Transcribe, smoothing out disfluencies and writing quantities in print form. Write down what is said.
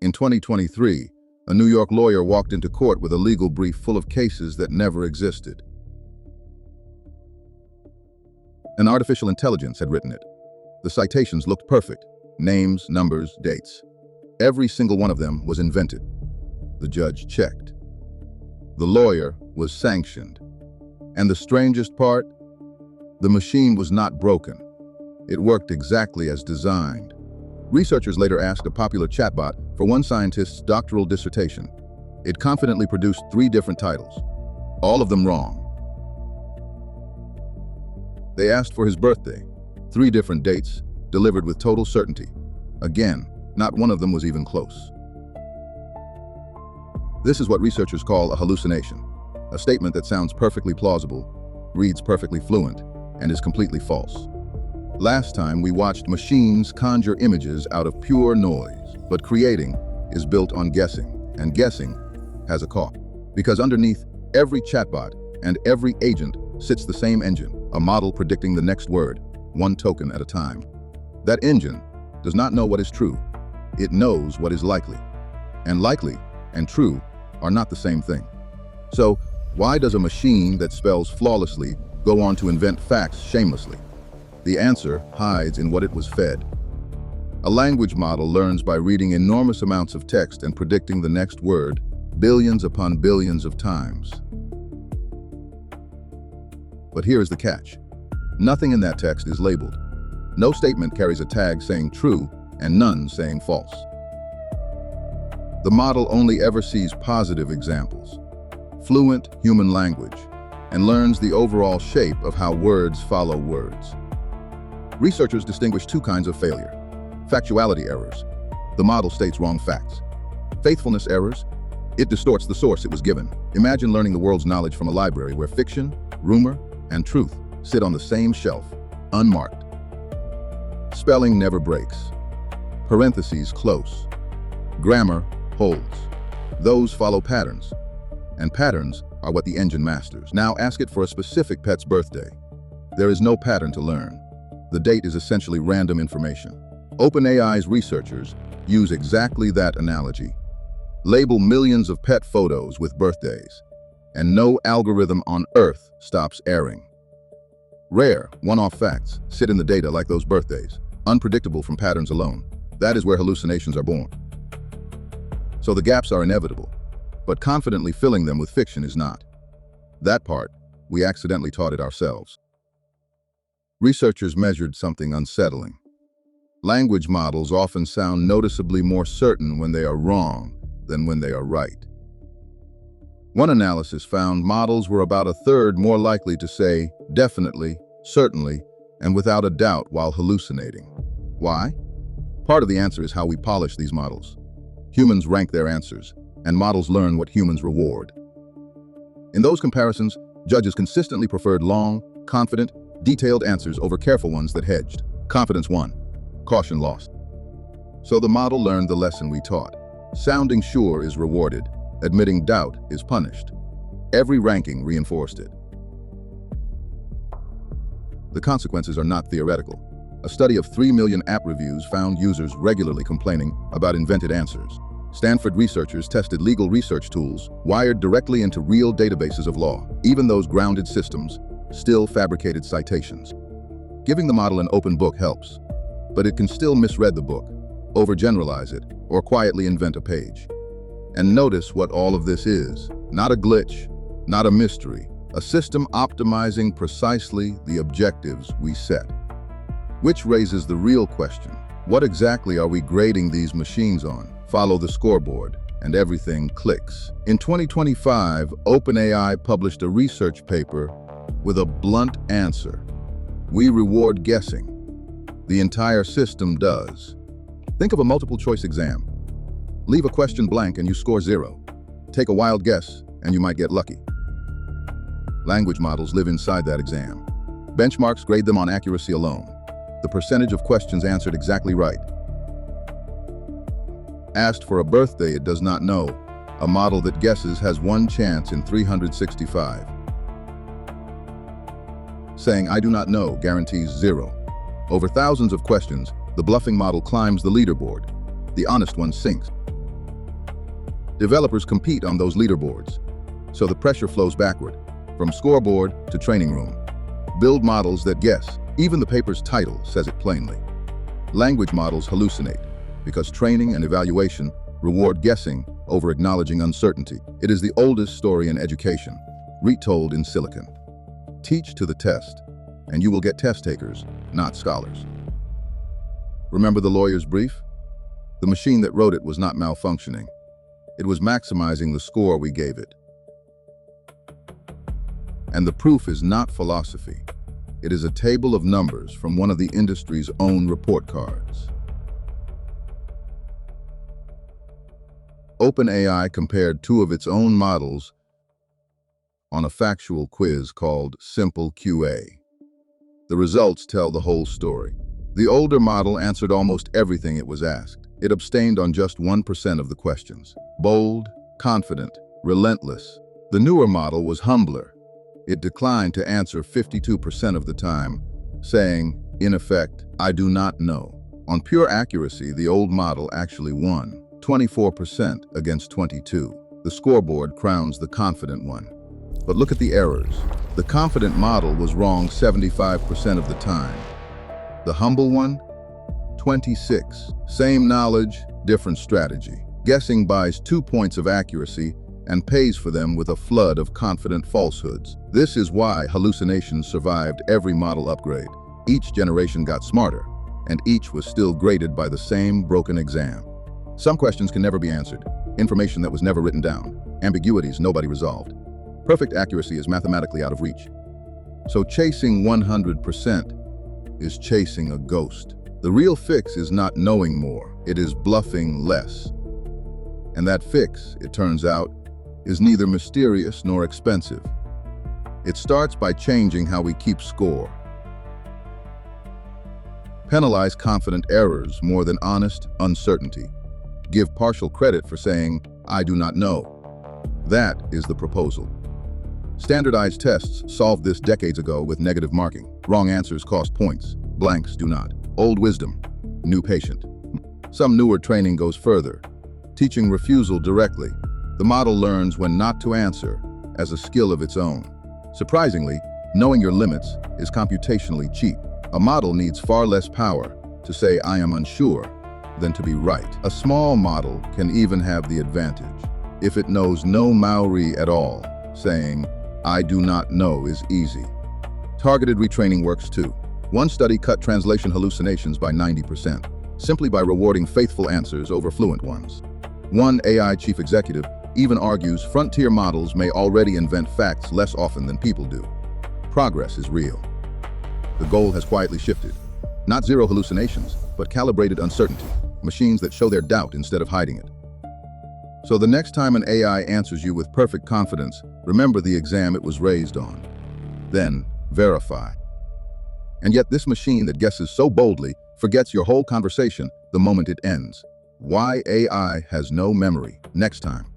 In 2023, a New York lawyer walked into court with a legal brief full of cases that never existed. An artificial intelligence had written it. The citations looked perfect. Names, numbers, dates. Every single one of them was invented. The judge checked. The lawyer was sanctioned. And the strangest part? The machine was not broken. It worked exactly as designed. Researchers later asked a popular chatbot for one scientist's doctoral dissertation. It confidently produced 3 different titles, all of them wrong. They asked for his birthday, 3 different dates, delivered with total certainty. Again, not one of them was even close. This is what researchers call a hallucination, a statement that sounds perfectly plausible, reads perfectly fluent, and is completely false. Last time we watched machines conjure images out of pure noise, but creating is built on guessing, and guessing has a cost. Because underneath every chatbot and every agent sits the same engine, a model predicting the next word, 1 token at a time. That engine does not know what is true. It knows what is likely. And likely and true are not the same thing. So, why does a machine that spells flawlessly go on to invent facts shamelessly? The answer hides in what it was fed. A language model learns by reading enormous amounts of text and predicting the next word billions upon billions of times. But here is the catch. Nothing in that text is labeled. No statement carries a tag saying true and none saying false. The model only ever sees positive examples, fluent human language, and learns the overall shape of how words follow words. Researchers distinguish 2 kinds of failure. Factuality errors. The model states wrong facts. Faithfulness errors. It distorts the source it was given. Imagine learning the world's knowledge from a library where fiction, rumor, and truth sit on the same shelf, unmarked. Spelling never breaks. Parentheses close. Grammar holds. Those follow patterns. And patterns are what the engine masters. Now ask it for a specific pet's birthday. There is no pattern to learn. The date is essentially random information. OpenAI's researchers use exactly that analogy. Label millions of pet photos with birthdays, and no algorithm on Earth stops erring. Rare, one-off facts sit in the data like those birthdays, unpredictable from patterns alone. That is where hallucinations are born. So the gaps are inevitable, but confidently filling them with fiction is not. That part, we accidentally taught it ourselves. Researchers measured something unsettling. Language models often sound noticeably more certain when they are wrong than when they are right. One analysis found models were about 1/3 more likely to say definitely, certainly, and without a doubt while hallucinating. Why? Part of the answer is how we polish these models. Humans rank their answers, and models learn what humans reward. In those comparisons, judges consistently preferred long, confident, detailed answers over careful ones that hedged. Confidence won, caution lost. So the model learned the lesson we taught. Sounding sure is rewarded, admitting doubt is punished. Every ranking reinforced it. The consequences are not theoretical. A study of 3 million app reviews found users regularly complaining about invented answers. Stanford researchers tested legal research tools wired directly into real databases of law. Even those grounded systems still fabricated citations. Giving the model an open book helps, but it can still misread the book, overgeneralize it, or quietly invent a page. And notice what all of this is. Not a glitch, not a mystery, a system optimizing precisely the objectives we set. Which raises the real question, what exactly are we grading these machines on? Follow the scoreboard, and everything clicks. In 2025, OpenAI published a research paper with a blunt answer. We reward guessing. The entire system does. Think of a multiple choice exam. Leave a question blank and you score 0. Take a wild guess and you might get lucky. Language models live inside that exam. Benchmarks grade them on accuracy alone. The percentage of questions answered exactly right. Asked for a birthday it does not know. A model that guesses has 1 chance in 365. Saying I do not know guarantees 0. Over thousands of questions, the bluffing model climbs the leaderboard. The honest one sinks. Developers compete on those leaderboards, so the pressure flows backward, from scoreboard to training room. Build models that guess. Even the paper's title says it plainly. Language models hallucinate, because training and evaluation reward guessing over acknowledging uncertainty. It is the oldest story in education, retold in silicon. Teach to the test, and you will get test takers, not scholars. Remember the lawyer's brief? The machine that wrote it was not malfunctioning. It was maximizing the score we gave it. And the proof is not philosophy. It is a table of numbers from one of the industry's own report cards. OpenAI compared two of its own models on a factual quiz called Simple QA. The results tell the whole story. The older model answered almost everything it was asked. It abstained on just 1% of the questions. Bold, confident, relentless. The newer model was humbler. It declined to answer 52% of the time, saying, in effect, I do not know. On pure accuracy, the old model actually won, 24% against 22. The scoreboard crowns the confident one. But look at the errors. The confident model was wrong 75% of the time. The humble one, 26. Same knowledge, different strategy. Guessing buys 2 points of accuracy and pays for them with a flood of confident falsehoods. This is why hallucinations survived every model upgrade. Each generation got smarter, and each was still graded by the same broken exam. Some questions can never be answered, information that was never written down, ambiguities nobody resolved. Perfect accuracy is mathematically out of reach. So chasing 100% is chasing a ghost. The real fix is not knowing more, it is bluffing less. And that fix, it turns out, is neither mysterious nor expensive. It starts by changing how we keep score. Penalize confident errors more than honest uncertainty. Give partial credit for saying, I do not know. That is the proposal. Standardized tests solved this decades ago with negative marking. Wrong answers cost points, blanks do not. Old wisdom, new patient. Some newer training goes further, teaching refusal directly. The model learns when not to answer as a skill of its own. Surprisingly, knowing your limits is computationally cheap. A model needs far less power to say I am unsure than to be right. A small model can even have the advantage if it knows no Maori at all. Saying, I do not know is easy. Targeted retraining works too. One study cut translation hallucinations by 90%, simply by rewarding faithful answers over fluent ones. One AI chief executive even argues frontier models may already invent facts less often than people do. Progress is real. The goal has quietly shifted. Not zero hallucinations, but calibrated uncertainty, machines that show their doubt instead of hiding it. So the next time an AI answers you with perfect confidence, remember the exam it was raised on. Then, verify. And yet this machine that guesses so boldly forgets your whole conversation the moment it ends. Why AI has no memory. Next time.